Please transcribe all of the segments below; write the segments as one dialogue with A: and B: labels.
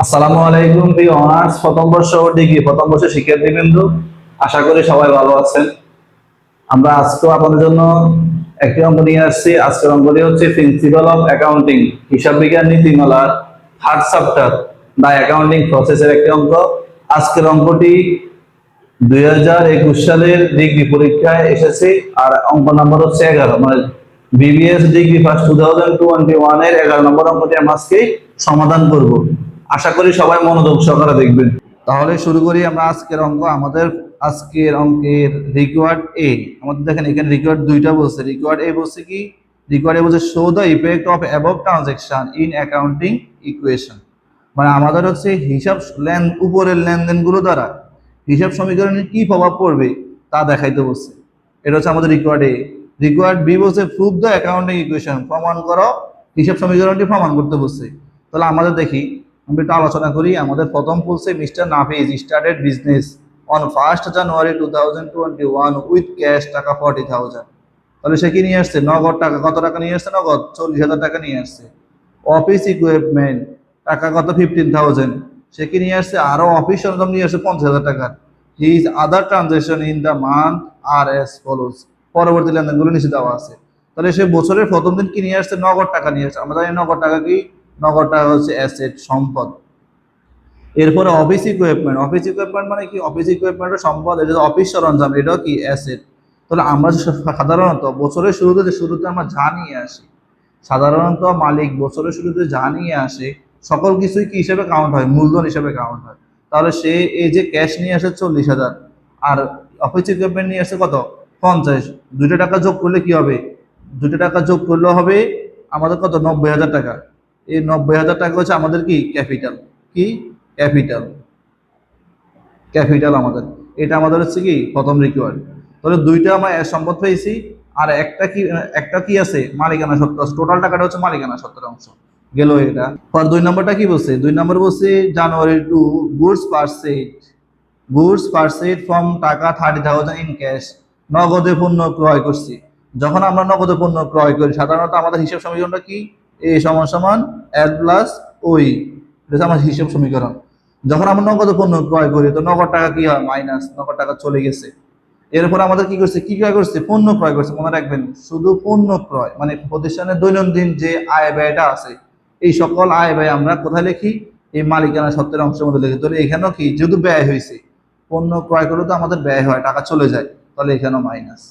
A: আসসালামু আলাইকুম প্রিয় অনার্স প্রথম বর্ষ ও ডিগ্রি প্রথম বর্ষের শিক্ষার্থীবৃন্দ, আশা করি সবাই ভালো আছেন। আমরা আজকে আপনাদের জন্য একটি অঙ্ক নিয়ে আসছি। আজকের অঙ্কটি হচ্ছে প্রিন্সিপাল অফ অ্যাকাউন্টিং, হিসাব বিজ্ঞান নীতিমালার থার্ড চ্যাপ্টার দ্য অ্যাকাউন্টিং প্রসেসের একটি অঙ্ক। আজকের অঙ্কটি 2021 সালের ডিগ্রি পরীক্ষায় এসেছে, আর অঙ্ক নম্বর হচ্ছে 11, মানে বিবিএস ডিগ্রি ফার্স্ট 2021 এর 11 নম্বর অঙ্কটি আমরা আজকে সমাধান করব। আশা করি সবাই মনোযোগ সহকারে দেখবেন। তাহলে শুরু করি আমরা আজকের অঙ্ক। আমাদের আজকের অঙ্কের রিকোয়ার্ড এ, আমাদের দেখেন এখানে রিকোয়ার্ড দুইটা বলছে। রিকোয়ার্ড এ বলছে কি? রিকোয়ার্ড এ বলছে show the effect of above transaction in accounting equation, মানে আমাদের হচ্ছে হিসাব উপরের লেনদেনগুলো দ্বারা হিসাব সমীকরণে কি প্রভাব পড়বে তা দেখাইতে বলছে। এটা হচ্ছে আমাদের রিকোয়ার্ড এ। রিকোয়ার্ড বি বলছে প্রুভ দ্য অ্যাকাউন্টিং ইকুয়েশন, প্রমাণ করো হিসাব সমীকরণটি প্রমাণ করতে বলছে। তাহলে আমাদের দেখি, আমরা একটু আলোচনা করি। আমাদের প্রথম বলছে mister Nafiz started business on 1st January 2021 with cash টাকা 40,000। তাহলে সে কি নিয়ে আসছে? নগদ টাকা। কত টাকা নিয়ে আসছে? নগদ 40,000 টাকা নিয়ে আসছে। অফিস ইকুইপমেন্ট টাকা কত? 15,000। সে কি নিয়ে আসছে? আরো অফিস সরঞ্জাম নিয়ে আসছে 50,000 টাকা। His other transaction in the month are as follows. পরবর্তী লেনদেনগুলো নিচে দেওয়া আছে। তাহলে সে বছরের প্রথম দিন কি নিয়ে আসছে? নগদ টাকা নিয়ে আসছে। আমরা জানি নগদ টাকা কি? নগদ টাকা হচ্ছে অ্যাসেট, সম্পদ। এরপরে অফিস ইকুইপমেন্ট। অফিস ইকুইপমেন্ট মানে কি? অফিস ইকুইপমেন্টের সম্পদ, এটা অফিস সরঞ্জাম, এটাও কি? অ্যাসেট। তাহলে আমরা সাধারণত বছরের শুরুতে আমরা যা নিয়ে আসি, সাধারণত মালিক বছরের শুরুতে যা নিয়ে আসে সকল কিছুই কি হিসেবে কাউন্ট হয়? মূলধন হিসেবে কাউন্ট হয়। তাহলে সে এই যে ক্যাশ নিয়ে আসে 40,000, আর অফিস ইকুইপমেন্ট নিয়ে আসে কত? 50। দুইটা টাকা যোগ করলে কি হবে? দুইটা টাকা যোগ করলে হবে আমাদের কত? 90,000 টাকা। এই 90,000 টাকা হচ্ছে আমাদের কি? ক্যাপিটাল। কি? ক্যাপিটাল। ক্যাপিটাল আমাদের, এটা আমাদের হচ্ছে কি প্রথম রিকোয়ার্ড। তাহলে দুইটা আমরা সম্পদ পেয়েছি, আর একটা কি আছে? মালিকানা সত্ত্ব আছে। টোটাল টাকাটা হচ্ছে মালিকানা সত্ত্বের অংশ গেল এটা। আর দুই নম্বরটা কি বলছে? দুই নম্বর বলছে জানুয়ারি টু গুডস পারচেজ ফ্রম টাকা 30,000 ইন ক্যাশ। নগদে পণ্য ক্রয় করছি। যখন আমরা নগদে পণ্য ক্রয় করি, সাধারণত আমাদের হিসাব সমীকরণটা কি? এ সমান সমান এল প্লাস ওই, এটা আমার হিসাব সমীকরণ। যখন আমরা নগদ পণ্য ক্রয় করি, তো নগদ টাকা কি হয়? মাইনাস, নগদ টাকা চলে গেছে। এরপর আমাদের কি করছে? কি ক্রয় করছে? পণ্য ক্রয় করছে। মনে রাখবেন, শুধু পণ্য ক্রয় মানে প্রতিষ্ঠানের দৈনন্দিন যে আয় ব্যয়টা আছে, এই সকল আয় ব্যয় আমরা কোথায় লিখি? এই মালিকানা সত্ত্বের অংশের মধ্যে লিখি। তাহলে এখানেও কি? যেহেতু ব্যয় হয়েছে, পণ্য ক্রয় করলে তো আমাদের ব্যয় হয়, টাকা চলে যায়, তাহলে এখানেও মাইনাস।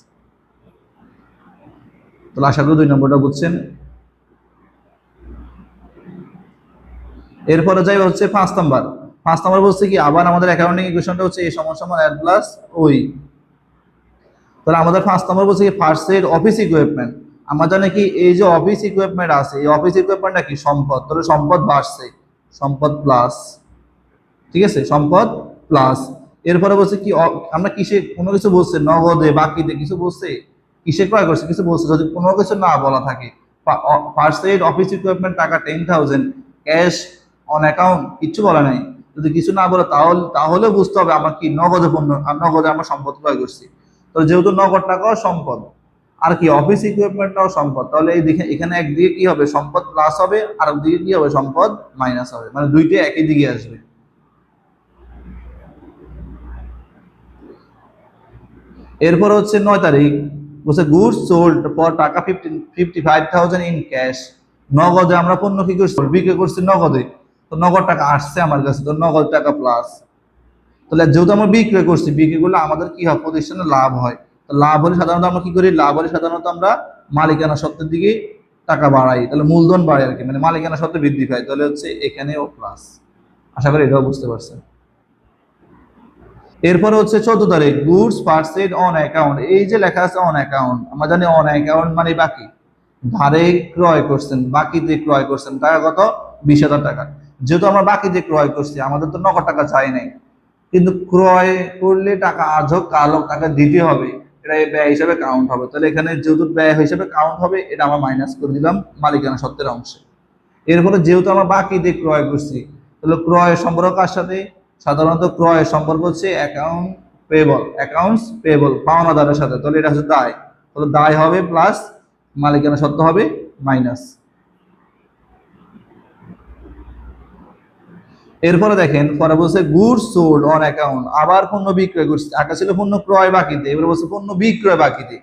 A: তাহলে আশা করি 2 নম্বরটা বুঝছেন। এরপরে যাই হচ্ছে 5 নাম্বার। 5 নাম্বার বলছে কি? আবার আমাদের অ্যাকাউন্টিং ইকুয়েশনটা হচ্ছে এ সমান সমান এল প্লাস ওই। তাহলে আমাদের 5 নাম্বার বলছে কি? First aid office equipment. আমরা জানি কি এই যে অফিস ইকুইপমেন্ট আছে, এই অফিস ইকুইপমেন্টটা কি? সম্পদ। তাহলে সম্পদ বাড়ছে, সম্পদ প্লাস। ঠিক আছে, সম্পদ প্লাস। এরপরে বলছে কি? আমরা কিসে কোনো কিছু বলছে? নগদে, বাকিতে কিছু বলছে? কিসে ক্রয় করছে? কিছু বলছে? যদি কোনো কিছু না বলা থাকে, ফার্স্ট এড অফিস ইকুইপমেন্ট টাকা 10,000, ক্যাশ অন অ্যাকাউন্ট কিছু বলা নাই। যদি কিছু না বলে তাহলে বুঝতে হবে আমার কি? নগদে পণ্য, আর নগদে আমরা সম্পদ ক্রয় করছি। তো যেহেতু নগদ টাকাও সম্পদ, আর কি অফিস ইকুইপমেন্টটাও সম্পদ, তাহলে এই দিকে এখানে একদিকে কি হবে? সম্পদ প্লাস হবে, আর একদিকে কি হবে? সম্পদ মাইনাস হবে, মানে দুইটাই একই দিকে আসবে। এরপর হচ্ছে 9 তারিখ, বলছে গুডস সোল্ড ফর টাকা 55,000 ইন ক্যাশ। নগদে আমরা পণ্য কি করছি? বিক্রি করছি নগদে। তো নগদ টাকা আসছে আমার কাছে, তো নগদ টাকা প্লাস। তাহলে যেহেতু আমরা বিক্রি করছি, বিক্রি করলে আমাদের কি হয়? প্রতিষ্ঠানে লাভ হয়। তো লাভ হলে সাধারণত আমরা কি করি? লাভ হলে সাধারণত আমরা মালিকানা সত্ত্বের দিকে টাকা বাড়াই, তাহলে মূলধন বাড়ে আর কি, মানে মালিকানা সত্ত্বে বৃদ্ধি পায়। তাহলে হচ্ছে এখানেও প্লাস। আশা করি এটাও বুঝতে পারছেন। এরপরে হচ্ছে 14 তারিখ, গুডস পারচেজ অন অ্যাকাউন্ট। এই যে লেখা আছে অন অ্যাকাউন্ট, আমরা জানি অন অ্যাকাউন্ট মানে বাকি। ধারে ক্রয় করছেন, বাকিতে ক্রয় করছেন, টাকা কত? 20,000 টাকা। যেহেতু আমরা বাকিতে ক্রয় করছি, আমাদের তো নগদ টাকা চাই নাই, কিন্তু ক্রয় করলে টাকা আজ হোক কাল হোক টাকা দিতে হবে, এটা ব্যয় হিসাবে কাউন্ট হবে। তাহলে এখানে যেহেতু ব্যয় হিসাবে কাউন্ট হবে, এটা আমরা মাইনাস করে দিলাম মালিকানা সত্ত্বের অংশে। এরপরে যেহেতু আমরা বাকিতে ক্রয় করছি, তাহলে ক্রয় সম্পর্ক কার সাথে? সাধারণত ক্রয়ের সম্পর্ক হচ্ছে অ্যাকাউন্টস পেয়েবল, পাওনাদারের সাথে। তাহলে এটা হচ্ছে দায়, তাহলে দায় হবে প্লাস, মালিকানা সত্ত্ব হবে মাইনাস। এরপরে দেখেন পরে বলছে গুডস সোল্ড অন অ্যাকাউন্ট, আবার পণ্য বিক্রয় করছে। আগে ছিল পণ্য ক্রয় বাকিতে, এবারে বলছে পণ্য বিক্রয় বাকিতে।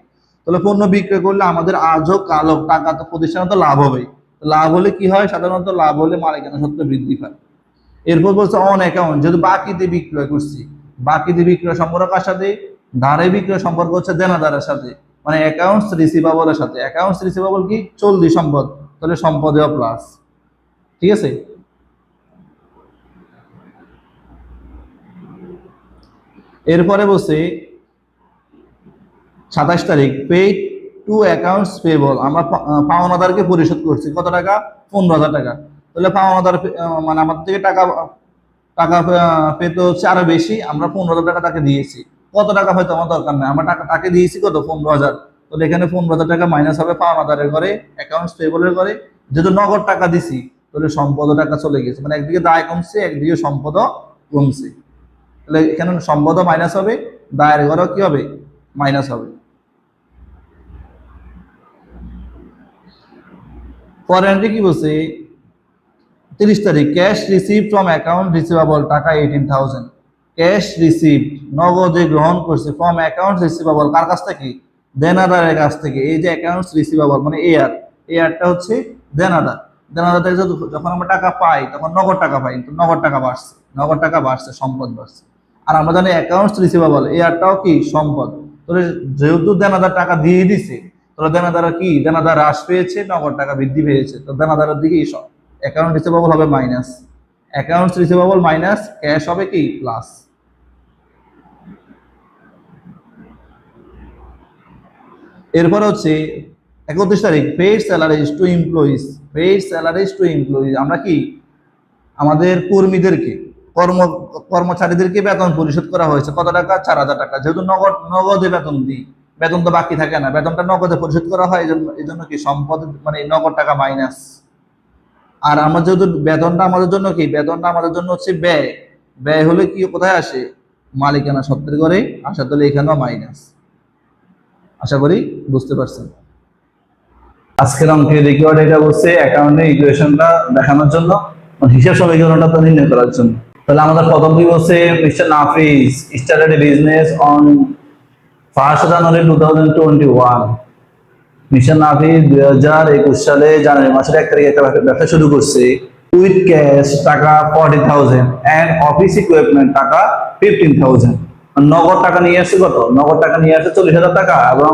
A: তাহলে পণ্য বিক্রয় করলে আমাদের আজও কালো টাকা তো প্রতিষ্ঠানে তো লাভ হবে। লাভ হলে কি হয়? সাধারণত লাভ হলে মালিকানা সত্ত্ব বৃদ্ধি পায়। এরপর বলছে অন অ্যাকাউন্ট, যেহেতু বাকিতে বিক্রয় করছি, বাকিতে বিক্রয় সম্পর্ক কার সাথে? ধারে বিক্রয় সম্পর্ক হচ্ছে দেনাদারের সাথে, মানে অ্যাকাউন্টস রিসিভেবলের সাথে। অ্যাকাউন্টস রিসিভেবল কি? চলতি সম্পদ, তাহলে সম্পদেও প্লাস। ঠিক আছে। এরপরে বলছে 27 তারিখ, পে টু অ্যাকাউন্টস পেবল, আমরা পাওনাদারকে পরিশোধ করছি কত টাকা? 15,000 টাকা। তাহলে পাওনাদার মানে আমার থেকে টাকা টাকা পেতে হচ্ছে আরো বেশি, আমরা 15,000 টাকা তাকে দিয়েছি। কত টাকা হয়তো আমার দরকার নেই, আমরা টাকা তাকে দিয়েছি কত? 15,000। তাহলে এখানে 15,000 টাকা মাইনাস হবে পাওনাদারের ঘরে, অ্যাকাউন্টস পেবলের ঘরে। যেহেতু নগদ টাকা দিছি, তাহলে সম্পদ টাকা চলে গেছে, মানে একদিকে দায় কমছে, একদিকে সম্পদও কমছে। তাহলে এখানে সম্পদও মাইনাস হবে, দায়ের ঘরেও কি হবে? মাইনাস হবে। পরের এন্ট্রি কি বলছে? 30 তারিখ, cash receive from account receivable টাকা 18,000। ক্যাশ রিসিভ, নগদে গ্রহণ করছে, ফ্রম অ্যাকাউন্ট রিসিভেবল, কার কাছ থেকে? দেনাদারের কাছ থেকে। এই যে অ্যাকাউন্টস রিসিভেবল মানে এআরটা হচ্ছে দেনাদার। দেনাদার থেকে যখন আমরা টাকা পাই তখন নগদ টাকা পাই, কিন্তু নগদ টাকা বাড়ছে, নগদ টাকা বাড়ছে, সম্পদ বাড়ছে। আর আমরা জানি অ্যাকাউন্টস রিসিভেবল, এআরটাও কি? সম্পদ। তাহলে যেহেতু দেনাদার টাকা দিয়ে দিছে, তাহলে দেনাদার কি? দেনাদার হ্রাস পেয়েছে, নগদ টাকা বৃদ্ধি পেয়েছে, তো দেনাদারের দিকে অ্যাকাউন্ট রিসিভেবল হবে minus, accounts receivable minus, cash হবে কি? প্লাস। এরপর হচ্ছে 31 তারিখ, paid salaries to employees. Paid salaries to employees, আমরা কি আমাদের কর্মীদেরকে কর্মচারীদেরকে বেতন পরিশোধ করা হয়েছে কত টাকা? 4,000 টাকা। যেহেতু নগদে বেতন দিই, বেতন তো বাকি থাকে না, বেতনটা নগদে পরিশোধ করা হয়, এই জন্য কি সম্পদ মানে নগদ টাকা মাইনাস। আর আমরা যেহেতু বেতনটা আমাদের জন্য কি? বেতনটা আমাদের জন্য হচ্ছে ব্যয়। ব্যয় হলে কি কোথায় আসে? মালিকানা সত্ত্বের করে আসা, তাহলে এখানেও মাইনাস। আশা করি বুঝতে পারছেন। আজকের অঙ্কে রেকর্ড এটা বলছে অ্যাকাউন্টে ইকুয়েশনটা দেখানোর জন্য, হিসাব সমীকরণটা তো নির্ণয় করার জন্য। তাহলে আমাদের প্রথম কি বলছে? Mister Nafis started a business on 1 January 2021। Mister Nafis 2021 সালে জানুয়ারি মাসের 1 তারিখে একটা ব্যবসা শুরু করছে। উইথ ক্যাশ টাকা 40,000 এন্ড অফিস ইকুইপমেন্ট টাকা 15,000। নগদ টাকা নিয়ে আসছে কত? নগদ টাকা নিয়ে আসছে 40,000 টাকা, এবং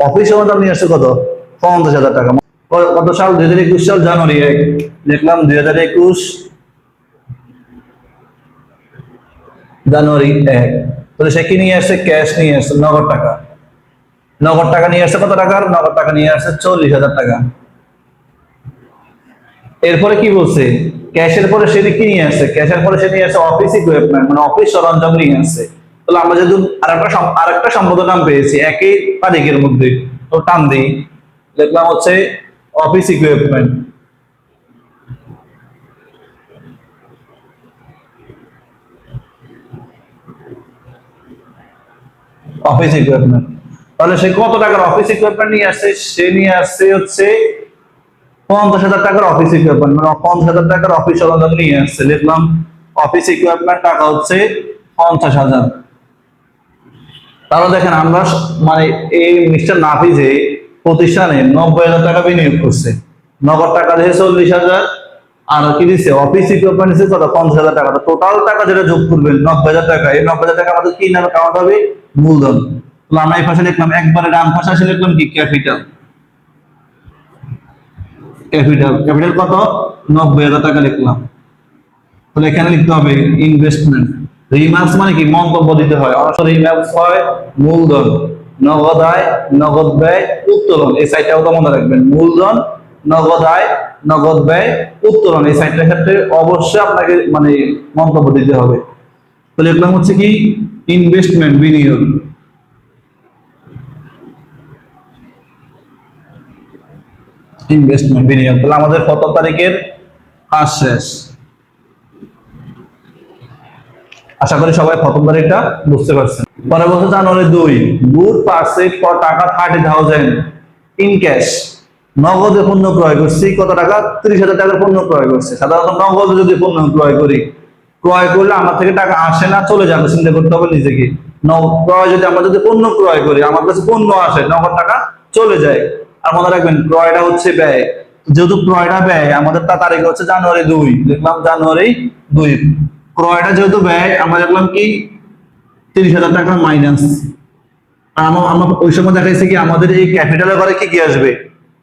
A: অফিস সরঞ্জাম নিয়ে আসছে কত? 50,000 টাকা। কত সাল? 2021 সাল জানুয়ারি 1। দেখলাম 2021 জানুয়ারি 1। তাহলে সে কি নিয়ে আসছে? ক্যাশ নিয়ে আসছে, নগদ টাকা। নগদ টাকা নিয়ে আসছে কত টাকার? নগদ টাকা নিয়ে আসছে 40,000 টাকা। এরপরে কি বলছে? ক্যাশের পরে সে কি নিয়ে আসছে? ক্যাশের পরে সে নিয়ে আসছে অফিস ইকুইপমেন্ট, মানে অফিস সরঞ্জাম নিয়ে আসছে। তাহলে আমরা যেহেতু আরেকটা সম্পদের নাম পেয়েছি একই তারিখের মধ্যে, তো টান দিই, দেখলাম হচ্ছে অফিস ইকুইপমেন্ট। অফিস ইকুইপমেন্ট, তাহলে সে কত টাকার অফিস ইকুইপমেন্ট নিয়ে আসছে? সে নিয়ে আসছে হচ্ছে 50,000 টাকার অফিস ইকুইপমেন্ট, মানে 50,000 টাকার অফিস সরঞ্জাম নিয়ে আসছে। লিখলাম অফিস ইকুইপমেন্ট টাকা হচ্ছে 50,000। তাহলে দেখেন আমরা মানে এই মিস্টার নাফিজে প্রতিষ্ঠানে 90,000 টাকা বিনিয়োগ করছে। নগদ টাকা দিয়েছে 40,000, আর কি দিচ্ছে? অফিস ইকুইপমেন্ট দিচ্ছে কত? 50,000 টাকা। টোটাল টাকা যেটা যোগ করবেন 90,000 টাকা, এই 90,000 টাকা আমাদের কি নামে কাউন্ট হবে? মূলধন। তাহলে আমরা এই পাশে লিখলাম, একবারে ডান পাশে আসে লিখলাম কি? ক্যাপিটাল। ক্যাপিটাল, ক্যাপিটাল কত? 90,000 টাকা লিখলাম। তাহলে এখানে লিখতে হবে ইনভেস্টমেন্ট। রিমার্কস মানে কি? মন্তব্য দিতে হয়। অবশ্য রিমার্কস হয় মূলধন, নগদ আয়, নগদ ব্যয়, উত্তোলন। এই সাইডটাও তো মনে রাখবেন, মূলধন, নগদ আয়, নগদ ব্যয়, উত্তোলন। এই সাইডটার ক্ষেত্রে অবশ্যই আপনাকে মানে মন্তব্য দিতে হবে। তো লিখলাম হচ্ছে কি? ইনভেস্টমেন্ট, বিনিয়োগ। ইনভেস্টমেন্ট, বিনিয়োগ। তাহলে আমাদের কত তারিখের কাজ শেষ? আশা করি সবাই প্রথম তারিখটা বুঝতে পারছেন। পরে বলছে জানুয়ারি 2, গুড পারচেজ ফর টাকা 30,000 ইন ক্যাশ। নগদে পণ্য ক্রয় করছি কত টাকা? 30,000 টাকার পণ্য ক্রয় করছে। সাধারণত নগদে যদি পণ্য ক্রয় করি ক্রয় করলে আমার থেকে টাকা আসে না চলে যাবে, চিন্তা করতে হবে নিজেকে। ক্রয় যদি আমরা যদি পণ্য ক্রয় করি, আমার কাছে পণ্য আসে, নগদ টাকা চলে যায়। আর মনে রাখবেন ক্রয়টা হচ্ছে ব্যয়, যেহেতু ক্রয়টা ব্যয়, আমাদের তারিখ হচ্ছে জানুয়ারি 2, লিখলাম জানুয়ারি 2। ক্রয়টা যেহেতু ব্যয়, আমরা লিখলাম কি 30,000 টাকা মাইনাস। আমরা ওই সময় দেখাইছি কি আমাদের এই ক্যাপিটালের ঘরে কি কি আসবে,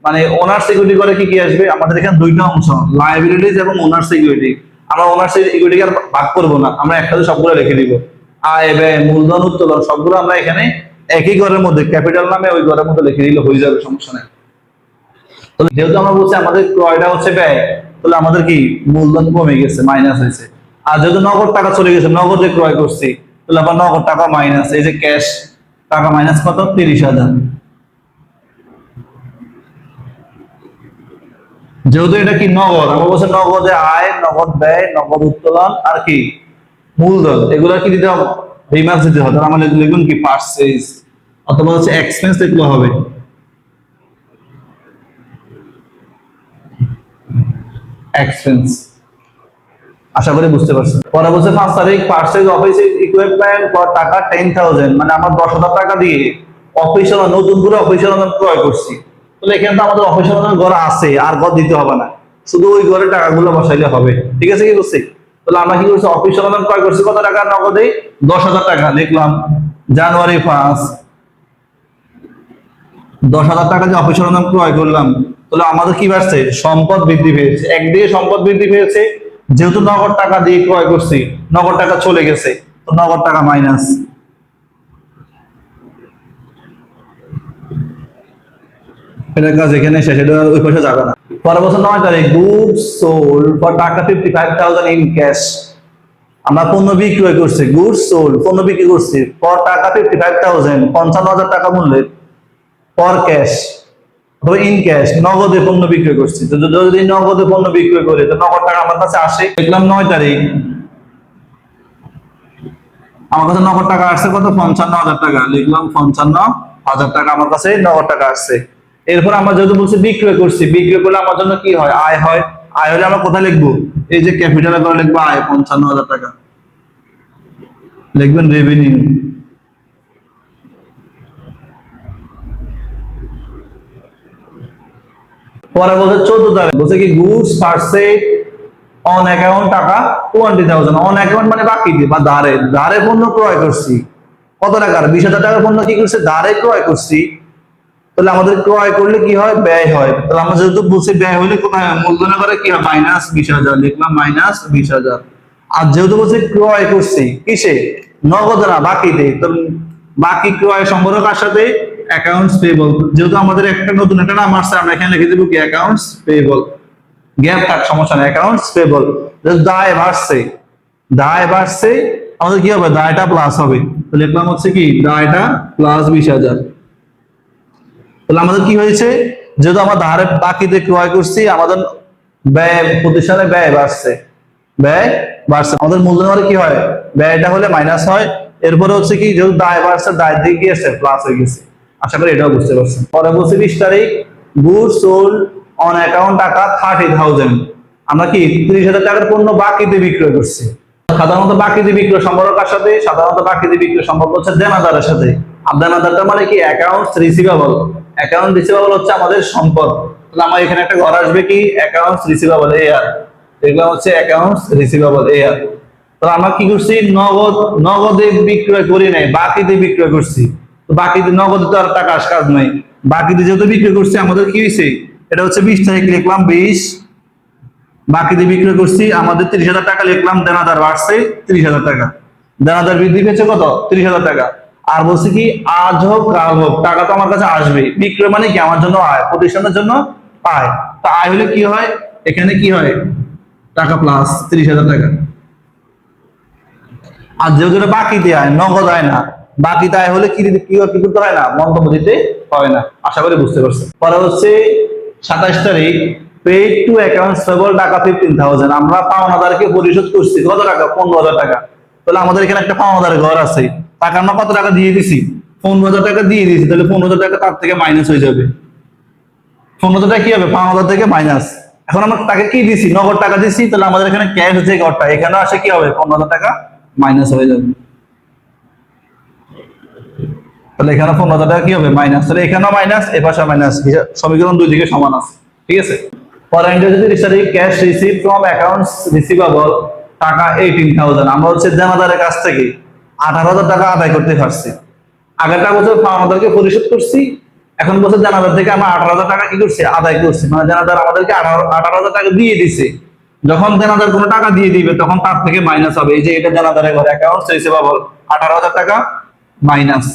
A: মানে ওনার সিকিউরিটি করে কি কি আসবে। আমাদের এখানে দুইটা অংশ, লায়াবিলিটিজ এবং ওনার সিকিউরিটি। আমরা ওনার সিকিউরিটি আর ভাগ করবো না, আমরা একসাথে সবগুলো লিখে দিব। আয় ব্যয় মূলধন উত্তোলন সবগুলো আমরা এখানে একই ঘরের মধ্যে ক্যাপিটাল নামে ওই ঘরের মধ্যে লিখে দিলে হয়ে যাবে, সমস্যা নেই। তাহলে যেহেতু আমরা বলছি আমাদের ক্রয়টা হচ্ছে ব্যয়, তাহলে আমাদের কি মূলধন কমে গেছে, মাইনাস হয়েছে। আর যেহেতু নগদ টাকা চলে গেছে, নগদে ক্রয় করছি, তাহলে আবার নগদ টাকা মাইনাস, এই যে ক্যাশ টাকা মাইনাস কত 30,000। যেহেতু এটা কি নগদ, আমরা বলছি নগদে আয়, নগদ ব্যয়, নগদ উত্তোলন আর কি মূলধন, এগুলো কি দিতে হবে, রিমার্কস দিতে হবে। তাহলে আমরা লিখুন কি পারচেজ অথবা হচ্ছে এক্সপেন্স লিখলে হবে, এক্সপেন্স। আশা করি বুঝতে পারছেন। পরে বলছে 5 তারিখ পারচেজ অফিস ইকুইপমেন্ট ফর টাকা 10,000, মানে আমরা 10,000 টাকা দিয়ে অফিসিয়াল নতুন করে অফিসিয়াল ক্রয় করছি। তাহলে এখানে তো আমাদের অফিসিয়াল ঘর আছে, আর ঘর দিতে হবে না, শুধু ওই ঘরে টাকাগুলো বসাইলে হবে। ঠিক আছে কি বুঝছি? তাহলে আমরা কি করছি, অফিসিয়াল ক্রয় করছি কত টাকা, নগদে 10,000 টাকা, লিখলাম জানুয়ারি 5 10,000 টাকা যে অফিসিয়াল ক্রয় করলাম। তাহলে আমাদের কি বাড়ছে, সম্পদ বৃদ্ধি পেয়েছে। একদিকে সম্পদ বৃদ্ধি পেয়েছে, যেহেতু নগদ টাকা দিয়ে ক্রয় করছি, নগদ টাকা চলে গেছে, তো নগদ টাকা মাইনাস। এটা কাজ এখানে শেষ, এটা ওই পাশে যাবে না। পরের বছর 9 তারিখ গুডস সোল্ড ফর টাকা 55,000 ইন ক্যাশ। আমরা পণ্য বিক্রয় করছি, গুডস সোল্ড পণ্য বিক্রি করছি ফর টাকা 55,000 55,000 টাকা মূল্যের, ফর ক্যাশ অথবা ইন ক্যাশ নগদে পণ্য বিক্রয় করছি। যদি নগদে পণ্য বিক্রয় করে তো নগদ টাকা আমার কাছে আসে। দেখলাম 9 তারিখ আমার কাছে নগদ টাকা আসছে কত, 55,000 টাকা, লিখলাম 55,000 টাকা আমার কাছে নগদ টাকা আসছে। এরপর আমরা যেহেতু বলছি বিক্রয় করছি, বিক্রয় করলে আমার জন্য কি হয়, আয় হয়। আয় হলে আমরা কোথায় লিখবো, এই যে ক্যাপিটালে করে লিখবো আয় 55,000 টাকা, লিখবেন রেভিনিউ। পরে বলছে 14 তারিখ বলছে কি গুডস পারচেজ অন অ্যাকাউন্ট টাকা 20,000, অন অ্যাকাউন্ট মানে বাকি দিয়ে বা ধারে, ধারে পণ্য ক্রয় করছি কত টাকার, 20,000 টাকার পণ্য কি করছে, ধারে ক্রয় করছি। তাহলে আমাদের ক্রয় করলে কি হয়, ব্যয় হয়। তাহলে আমরা যেহেতু বলছি ব্যয় হলে কোথায়, মূলধনে করে কি হয় -20,000, লিখলাম -20,000। আর যেহেতু বলছি ক্রয় করছি কিসে, নগদ না বাকিতে, তো বাকি ক্রয় সম্পর্ক কার সাথে, অ্যাকাউন্টস পেয়েবল। যেহেতু আমাদের একটা নতুন একটা নাম আসছে, আমরা এখানে লিখে দেবো কি অ্যাকাউন্টস পেয়েবল, গ্যাপ থাক সমস্যা নেই, অ্যাকাউন্টস পেয়েবল। দায় বাড়ছে, দায় বাড়ছে, আমাদের কি হবে, দায়টা প্লাস হবে। তো লিখলাম হচ্ছে কি দায়টা প্লাস 20,000। তাহলে আমাদের কি হয়েছে, যেহেতু আমরা ধারে বাকিতে ক্রয় করছি, আমাদের ব্যয় প্রতিষ্ঠানে ব্যয় বাড়ছে, ব্যয় বাড়ছে। আমাদের মূলধন কি হয়, ব্যয়টা হলে মাইনাস হয়। এরপরে হচ্ছে কি, যেহেতু দায় বাড়ছে, দায় দিয়ে গিয়েছে প্লাস হয়ে গেছে। আশা করি এটাও বুঝতে পারছেন। পরে বলছি 20 তারিখ গুডস সোল্ড অন অ্যাকাউন্ট টাকা 30,000, আমরা কি 30,000 টাকার পণ্য বাকিতে বিক্রয় করছি। সাধারণত বাকিতে বিক্রয় সম্পর্ক কার সাথে, সাধারণত বাকিতে বিক্রয় সম্পর্ক হচ্ছে দেনাদারের সাথে। আর দেনাদারটা মানে কি অ্যাকাউন্টস রিসিভেবল, অ্যাকাউন্ট রিসিভেবল হচ্ছে আমাদের সম্পদ। তাহলে আমার এখানে একটা ঘর আসবে কি অ্যাকাউন্টস রিসিভেবল এআর, এগুলো হচ্ছে অ্যাকাউন্টস রিসিভেবল এআর। তাহলে আমরা কি করছি, নগদে বিক্রয় করি নাই, বাকিতে বিক্রয় করছি। তো বাকিতে, নগদে তো আর টাকা কাজ নাই, বাকিতে যেহেতু বিক্রয় করছি আমাদের কি হয়েছে, এটা হচ্ছে 20 তারিখ লিখলাম 20, বাকিতে বিক্রয় করছি, আমাদের 30,000 টাকা লিখলাম, দেনাদার বাড়ছে 30,000 টাকা, দেনাদার বৃদ্ধি পেয়েছে কত 30,000 টাকা। আর বলছি কি আজ হোক কাল হোক টাকা তো আমার কাছে আসবে, বিক্রয় মানে কি আমার জন্য আয়, প্রতিষ্ঠানের জন্য আয়। তা আয় হলে কি হয়, এখানে কি হয় টাকা প্লাস 30,000 টাকা। আর যেহেতু বাকিতে আয়, নগদ আয় না, বাকিতে আয় হলে কি কি করতে হয় না, মন্তব্য দিতে হয় না। আশা করি বুঝতে পারছেন। পরে হচ্ছে 27 তারিখ পেড টু অ্যাকাউন্টস পেয়েবল টাকা 15,000, আমরা পাওনাদারকে পরিশোধ করছি কত টাকা, 15,000 টাকা। তাহলে আমাদের এখানে একটা পাওনাদারের ঘর আছে, টাকা আমরা কত টাকা দিয়ে দিছি, 15,000 টাকা দিয়ে দিয়েছি। তাহলে 15,000 টাকা তার থেকে মাইনাস হয়ে যাবে, 15,000 টাকা কি হবে, 5,000 থেকে মাইনাস। এখন আমরা তাকে কি দিছি, নগদ টাকা দিছি, তাহলে আমাদের এখানে ক্যাশ যে ঘরটা এখানে আসে কি হবে, 15,000 টাকা মাইনাস হয়ে যাবে। তাহলে এখানে 15,000 টাকা কি হবে, মাইনাস। তাহলে এখানেও মাইনাস, এ পাশে মাইনাস, সমীকরণ দুই দিকে সমান আছে, ঠিক আছে। পরে যদি cash receive from accounts receivable টাকা 18,000, আমরা হচ্ছে দেনাদারের কাছ থেকে 18,000 টাকা আদায় করতে পারছি। আগেরটা বছর আমাদেরকে পরিশোধ করছি, এখন বছর দেনাদার থেকে আমরা 18,000 টাকা কি করছি, আদায় করছি। মানে দেনাদার আমাদেরকে 18,000 টাকা দিয়ে দিছে। যখন দেনাদার কোনো টাকা দিয়ে দিবে তখন তার থেকে মাইনাস হবে, এই যে এটা দেনাদারের ঘরে অ্যাকাউন্টস রিসিভেবল 18,000 টাকা মাইনাস।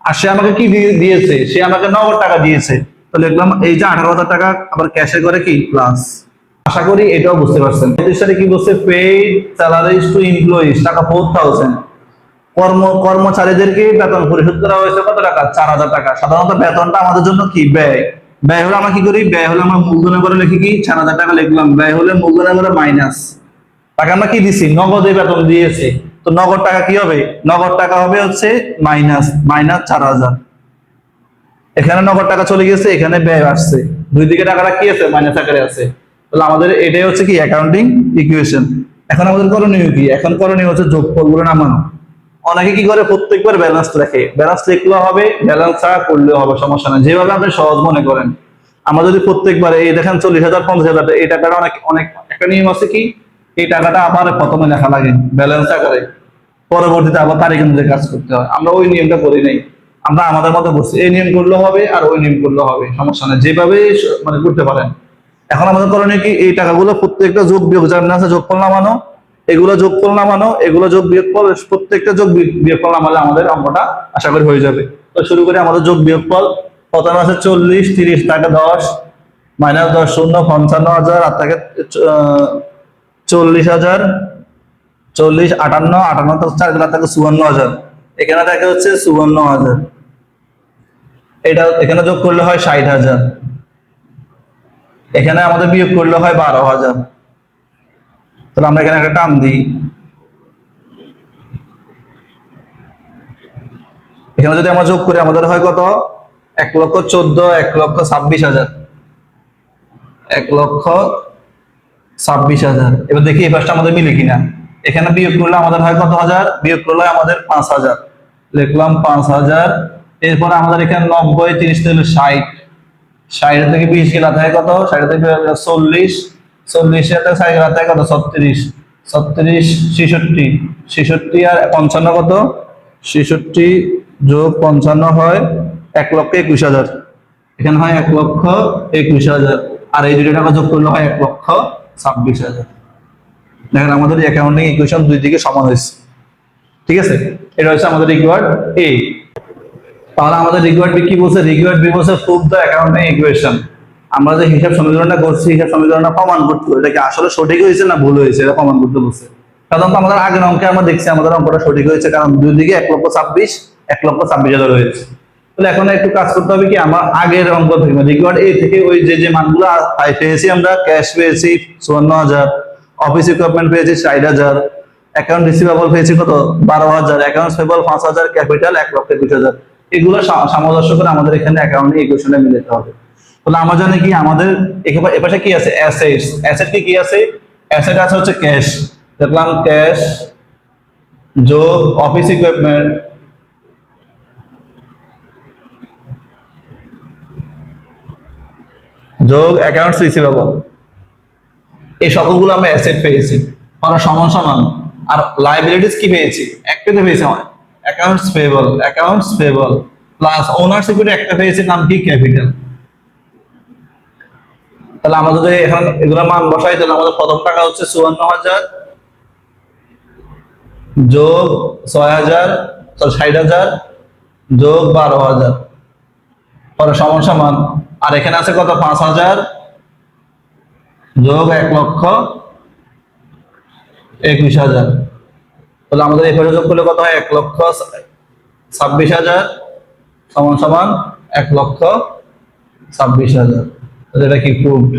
A: আর সে আমাকে কি দিয়েছে, সে আমাকে নগদ টাকা দিয়েছে। তো লিখলাম এই যে 18,000 টাকা আবার ক্যাশে করে কি প্লাস। আশা করি এটাও বুঝতে পারছেন। সাথে কি বলছে, পেইড স্যালারিজ টু এমপ্লয়িজ টাকা 4,000। কর্মচারীদেরকে বেতন পরিশোধ করা হয়েছে কত টাকা, 4,000 টাকা। সাধারণত বেতনটা আমাদের জন্য কি ব্যয়, ব্যয় হলে আমরা কি করি, ব্যয় হলে আমরা মূলধনে করে লিখি কি 4,000 টাকা লিখলাম, ব্যয় হলে মূলধনে করে মাইনাস। তাকে আমরা কি দিছি, নগদে বেতন দিয়েছি। তো নগদ টাকা কি হবে, নগদ টাকা হবে হচ্ছে মাইনাস 4,000। এখানে নগদ টাকা চলে গেছে, এখানে ব্যয় আসছে, দুই দিকে টাকাটা কি আছে, মাইনাস আকারে আছে। তাহলে আমাদের এটাই হচ্ছে কি অ্যাকাউন্টিং ইকুয়েশন। এখন আমাদের করণীয় কি, এখন করণীয় হচ্ছে যোগফলগুলো নামানো। অনেকে কি করে, প্রত্যেকবার ব্যালেন্স লেখে, ব্যালেন্স লিখলেও হবে, ব্যালেন্স ছাড়া করলেও হবে, সমস্যা নেই, যেভাবে আপনি সহজ মনে করেন। আমরা যদি প্রত্যেকবার এই দেখেন 40,000 50,000, এই টাকাটা অনেক অনেক একটা নিয়ম আছে কি, এই টাকাটা আবার প্রথমে লেখা লাগে ব্যালেন্স আকারে, পরবর্তীতে আবার তারিখ অনুযায়ী কাজ করতে হয়। আমরা ওই নিয়মটা করি নাই, আমরা আমাদের মতো করছি, এই নিয়ম করলে হবে আর ওই নিয়ম করলে হবে, সমস্যা নেই, যেভাবে মানে করতে পারেন। এখন আমাদের করণীয় কি, এই টাকাগুলো প্রত্যেকটা যোগ বিয়োগ যার না আছে যোগফল নামানো, এগুলো যোগফল নামানো, এগুলো যোগ বিয়োগফল, প্রত্যেকটা যোগ বিয়োগফল নামালে আমাদের অঙ্কটা আশা করি হয়ে যাবে। তো শুরু করি আমাদের যোগ বিয়োগফল। প্রথমে আছে 40 30 টাকা 10 মাইনাস 10 শূন্য 55,000, আর থাকে 40,000 40 58 58 তো 4 গুলা থাকে 54,000, এখানে থাকে হচ্ছে 54,000। এটা এখানে যোগ করলে হয় 60,000, এখানে আমাদের বিয়োগ করলে হয় 12,000। তাহলে আমরা এখানে একটা টার্ম দিই, এখানে যদি আমরা যোগ করি আমাদের হয় কত, 1,14,000 1,26,000 1,26,000। এবার দেখি এই পাশটা আমাদের মিলে কিনা। এখানে বিয়োগ করলে আমাদের হয় কত হাজার, বিয়োগ করলে আমাদের 5,000, লিখলাম 5,000। এরপর আমাদের এখানে 90 30 থেকে 60, 60 থেকে 20 গেলে থাকে কত, 60 থেকে 40, 40 থেকে 60 গেলে থাকে কত, 36, 36 66, 66 আর 55 কত, 66 যোগ 55 হয় 1,21,000। এখানে হয় 1,21,000, আর এই দুটো টাকা যোগ করলে হয় 1,26,000। দেখেন আমাদের অ্যাকাউন্টিং ইকুয়েশন দুই দিকে সমান হয়েছে, ঠিক আছে। এটা হচ্ছে আমাদের রিকোয়ার্ড এ। তাহলে আমাদের রিকোয়ার্ড বি কি বলছে, রিকোয়ার্ড বি বলছে প্রুভ দ্য অ্যাকাউন্টিং ইকুয়েশন। আমরা যে হিসাব সমীকরণটা করছি, হিসাব সমীকরণটা প্রমাণ করতে হবে, এটা কি আসলে সঠিক হয়েছে না ভুল হয়েছে, এটা প্রমাণ করতে বলছে। সাধারণত আমাদের আগের অঙ্কে আমরা দেখছি আমাদের অঙ্কটা সঠিক হয়েছে, কারণ দুই দিকে 1,26,000 1,26,000 হয়েছে। তাহলে এখন একটু কাজ করতে হবে কি, আমরা আগের অঙ্ক থেকে রিকোয়ার্ড এ থেকে ওই যে মানগুলো পেয়েছি, আমরা ক্যাশ পেয়েছি 54,000, অফিস ইকুইপমেন্ট পেয়েছি 60,000, অ্যাকাউন্ট রিসিভেবল পেয়েছি কত 12,000, অ্যাকাউন্টস পেবল 5,000, ক্যাপিটাল 1,21,000। এগুলো সামঞ্জস্য করে আমাদের এখানে অ্যাকাউন্টিং ইকুয়েশনে মিলাতে হবে। তাহলে আমরা জানি কি আমাদের এপাশে কি আছে, অ্যাসেটস। অ্যাসেট কি আছে, অ্যাসেট আছে হচ্ছে ক্যাশ, দেখলাম ক্যাশ যোগ অফিস ইকুইপমেন্ট যোগ অ্যাকাউন্টস রিসিভেবল, এই সকলগুলো আমরা অ্যাসেট পেয়েছি, আমরা সমান সমান। আর লায়াবিলিটিস কি পেয়েছি, একটাতে পেয়েছি accounts payable plus owners equity একটা পেয়েছি, নাম কি ক্যাপিটাল। তাহলে আমরা যদি এখন এগুলো মান বসাই, তাহলে আমাদের প্রথম টাকা হচ্ছে 54,000 যোগ 6,000 60,000 যোগ 12,000 পরে সমান সমান। আর এখানে আছে কত, 5,000 যোগ 1,21,000। তাহলে আমাদের এই যোগ করলে কত হয়, 1,26,000 সমান সমান 1,26,000। এটা কি প্রুভড।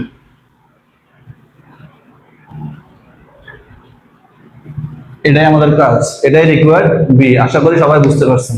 A: এটাই আমাদের কাজ, এটাই রিকোয়ার্ড বি। আশা করি সবাই বুঝতে পারছেন।